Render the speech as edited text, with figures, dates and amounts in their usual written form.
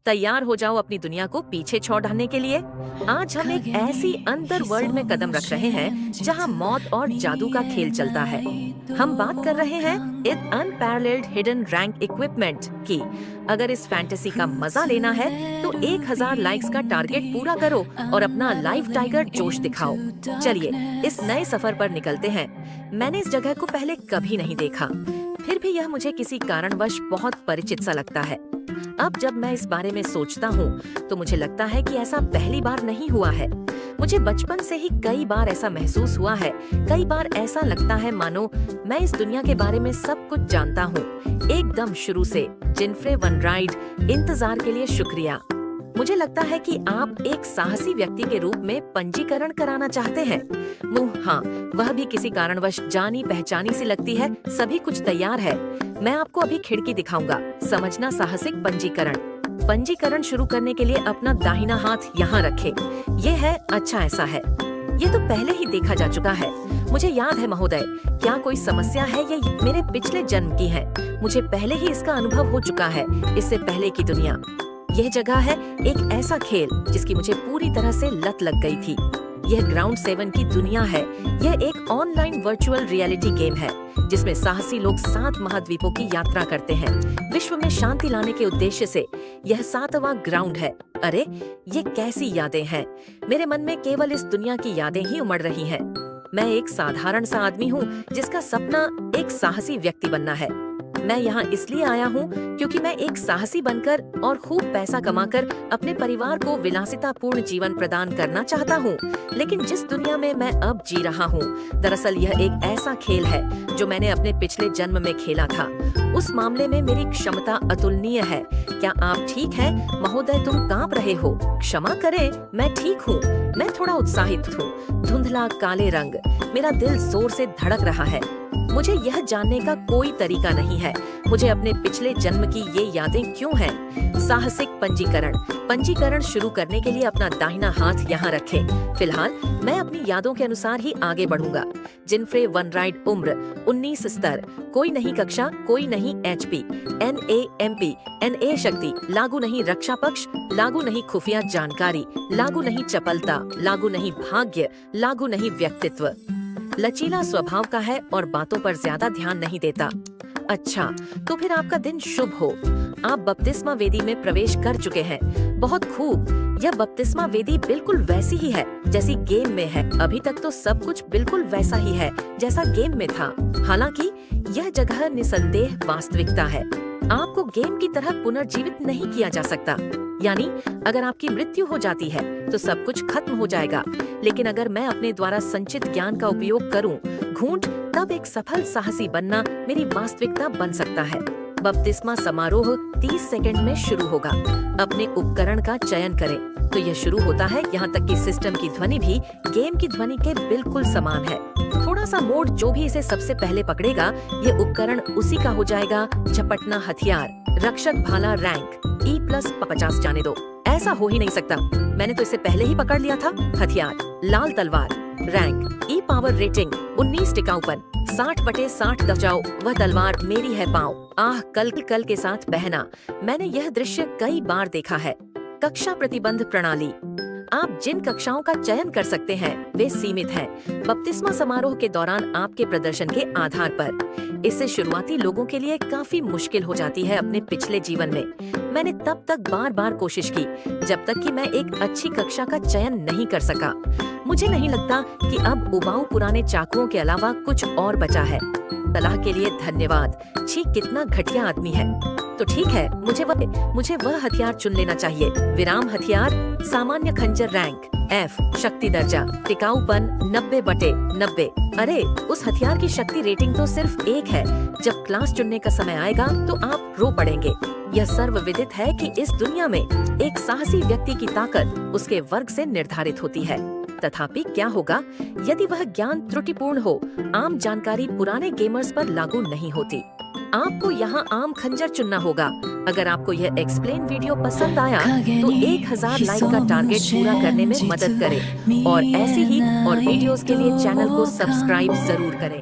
तैयार हो जाओ अपनी दुनिया को पीछे छोड़ने के लिए। आज हम एक ऐसी अंदर वर्ल्ड में कदम रख रहे हैं जहां मौत और जादू का खेल चलता है। हम बात कर रहे हैं इन अनपैरेलल्ड हिडन रैंक इक्विपमेंट की। अगर इस फैंटेसी का मजा लेना है तो 1000 लाइक्स का टारगेट पूरा करो और अपना लाइव टाइगर जोश दिखाओ। चलिए इस नए सफर पर निकलते हैं। मैंने इस जगह को पहले कभी नहीं देखा, फिर भी यह मुझे किसी कारणवश बहुत परिचित सा लगता है। अब जब मैं इस बारे में सोचता हूँ तो मुझे लगता है कि ऐसा पहली बार नहीं हुआ है। मुझे बचपन से ही कई बार ऐसा महसूस हुआ है। कई बार ऐसा लगता है मानो मैं इस दुनिया के बारे में सब कुछ जानता हूँ, एकदम शुरू से। जिनफ्रे वन राइड, इंतजार के लिए शुक्रिया। मुझे लगता है कि आप एक साहसी व्यक्ति के रूप में पंजीकरण कराना चाहते हैं। हाँ, वह भी किसी कारणवश जानी पहचानी सी लगती है। सभी कुछ तैयार है। मैं आपको अभी खिड़की दिखाऊंगा। समझना साहसिक पंजीकरण। पंजीकरण शुरू करने के लिए अपना दाहिना हाथ यहाँ रखें। ये है, अच्छा ऐसा है। ये तो पहले ही देखा जा चुका है। मुझे याद है महोदय, क्या कोई समस्या है? ये मेरे पिछले जन्म की है। मुझे पहले ही इसका अनुभव हो चुका है, इससे पहले की दुनिया। यह जगह है एक ऐसा खेल जिसकी मुझे पूरी तरह से लत लग गई थी। यह ग्राउंड 7 की दुनिया है। यह एक ऑनलाइन वर्चुअल रियलिटी गेम है जिसमें साहसी लोग 7 महाद्वीपों की यात्रा करते हैं। विश्व में शांति लाने के उद्देश्य से यह 7वां ग्राउंड है। अरे ये कैसी यादें हैं! मेरे मन में केवल इस दुनिया की यादें ही उमड़ रही हैं। मैं एक साधारण सा आदमी हूँ जिसका सपना एक साहसी व्यक्ति बनना है। मैं यहाँ इसलिए आया हूँ क्योंकि मैं एक साहसी बनकर और खूब पैसा कमाकर अपने परिवार को विलासितापूर्ण जीवन प्रदान करना चाहता हूँ। लेकिन जिस दुनिया में मैं अब जी रहा हूँ, दरअसल यह एक ऐसा खेल है जो मैंने अपने पिछले जन्म में खेला था। उस मामले में मेरी क्षमता अतुलनीय है। क्या आप ठीक हैं? महोदय, तुम कांप रहे हो। क्षमा करें, मैं ठीक हूँ। मैं थोड़ा उत्साहित हूँ। धुंधला काले रंग, मेरा दिल जोर से धड़क रहा है। मुझे यह जानने का कोई तरीका नहीं है मुझे अपने पिछले जन्म की ये यादें क्यों हैं। साहसिक पंजीकरण। पंजीकरण शुरू करने के लिए अपना दाहिना हाथ यहाँ रखें। फिलहाल मैं अपनी यादों के अनुसार ही आगे बढ़ूंगा। जिनफ्रे वन राइड, उम्र 19 स्तर, कोई नहीं कक्षा, कोई नहीं HP, NAMP, NA शक्ति, लागू नहीं रक्षा पक्ष, लागू नहीं खुफिया जानकारी, लागू नहीं चपलता, लागू नहीं भाग्य, लागू नहीं व्यक्तित्व। लचीला स्वभाव का है और बातों पर ज्यादा ध्यान नहीं देता। अच्छा, तो फिर आपका दिन शुभ हो। आप बपतिस्मा वेदी में प्रवेश कर चुके हैं। बहुत खूब। यह बपतिस्मा वेदी बिल्कुल वैसी ही है जैसी गेम में है। अभी तक तो सब कुछ बिल्कुल वैसा ही है जैसा गेम में था। हालांकि यह जगह निसंदेह वास्तविकता है। आपको गेम की तरह पुनर्जीवित नहीं किया जा सकता। यानी अगर आपकी मृत्यु हो जाती है तो सब कुछ खत्म हो जाएगा। लेकिन अगर मैं अपने द्वारा संचित ज्ञान का उपयोग करूं, घूंट, तब एक सफल साहसी बनना मेरी वास्तविकता बन सकता है। बपतिस्मा समारोह 30 सेकंड में शुरू होगा। अपने उपकरण का चयन करें। तो यह शुरू होता है। यहाँ तक कि सिस्टम की ध्वनि भी गेम की ध्वनि के बिल्कुल समान है। थोड़ा सा मोड़, जो भी इसे सबसे पहले पकड़ेगा यह उपकरण उसी का हो जाएगा। झपटना हथियार, रक्षक भाला रैंक E+ 50 जाने दो। ऐसा हो ही नहीं सकता, मैंने तो इसे पहले ही पकड़ लिया था। हथियार, लाल तलवार, रैंक E पावर रेटिंग 19 टिकाऊपन 60/60 दबाओ। वह तलवार मेरी है पाँव। आह, कल के साथ बहना। मैंने यह दृश्य कई बार देखा है। कक्षा प्रतिबंध प्रणाली। आप जिन कक्षाओं का चयन कर सकते हैं वे सीमित हैं। बपतिस्मा समारोह के दौरान आपके प्रदर्शन के आधार पर। इससे शुरुआती लोगों के लिए काफी मुश्किल हो जाती है अपने पिछले जीवन में। मैंने तब तक बार कोशिश की जब तक कि मैं एक अच्छी कक्षा का चयन नहीं कर सका। मुझे नहीं लगता कि अब उबाऊ पुराने चाकुओं के अलावा कुछ और बचा है। सलाह के लिए धन्यवाद। छी, कितना घटिया आदमी है। तो ठीक है, मुझे वह हथियार चुन लेना चाहिए। विराम हथियार, सामान्य खंजर रैंक F, शक्ति दर्जा, टिकाऊपन 90/90। अरे, उस हथियार की शक्ति रेटिंग तो सिर्फ 1 है। जब क्लास चुनने का समय आएगा तो आप रो पड़ेंगे। यह सर्वविदित है कि इस दुनिया में एक साहसी व्यक्ति की ताकत उसके वर्ग से निर्धारित होती है। तथापि क्या होगा यदि वह ज्ञान त्रुटिपूर्ण हो? आम जानकारी पुराने गेमर्स पर लागू नहीं होती। आपको यहाँ आम खंजर चुनना होगा। अगर आपको यह एक्सप्लेन वीडियो पसंद आया तो 1000 लाइक का टारगेट पूरा करने में मदद करें और ऐसी ही और वीडियोस के लिए चैनल को सब्सक्राइब जरूर करें।